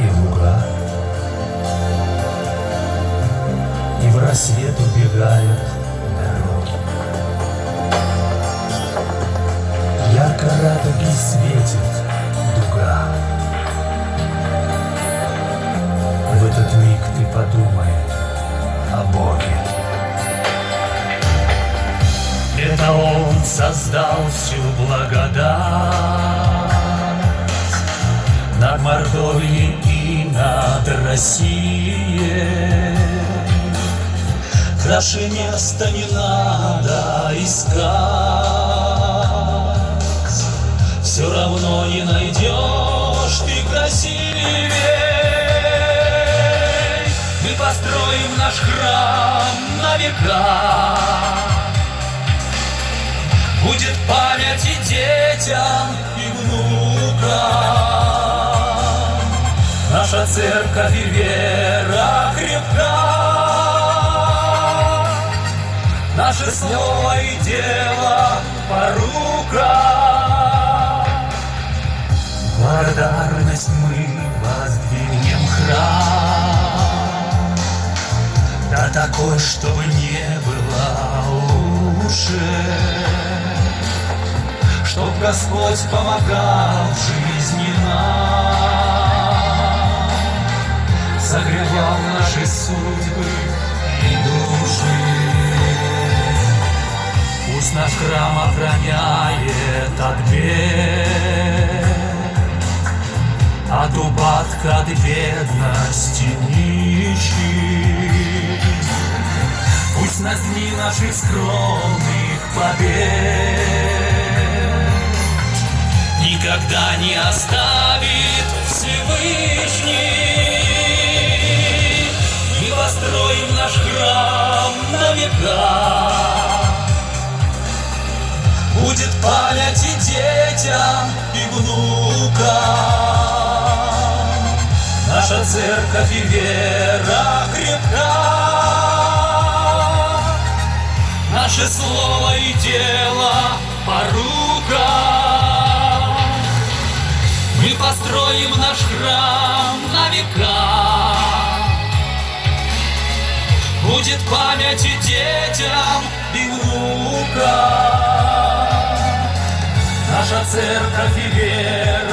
и луга, и в рассвет убегают дороги. Ярко радуги светит дуга. В этот миг ты подумай о Боге. Это Он создал всю благодать над Мордовией и над Россией. Краше места не надо искать, все равно не найдешь ты красивей. Мы построим наш храм на века, будет память и детям, и внукам. Наша церковь и вера крепка, наше слово и дело по рукам. Благодарность мы воздвигнем храм, да такой, чтобы не было лучше, чтоб Господь помогал в жизни нам, согревал наши судьбы и души. Пусть наш храм охраняет от бед, от упадка, от бедности нищих. Пусть нас дни наших скромных побед никогда не оставит Всевышний. Мы построим наш храм на века, будет память и детям, и внукам. Наша церковь и вера крепка, наше слово и дело по рукам. Мы построим наш храм на века, будет память и детям, и внукам. Наша церковь и вера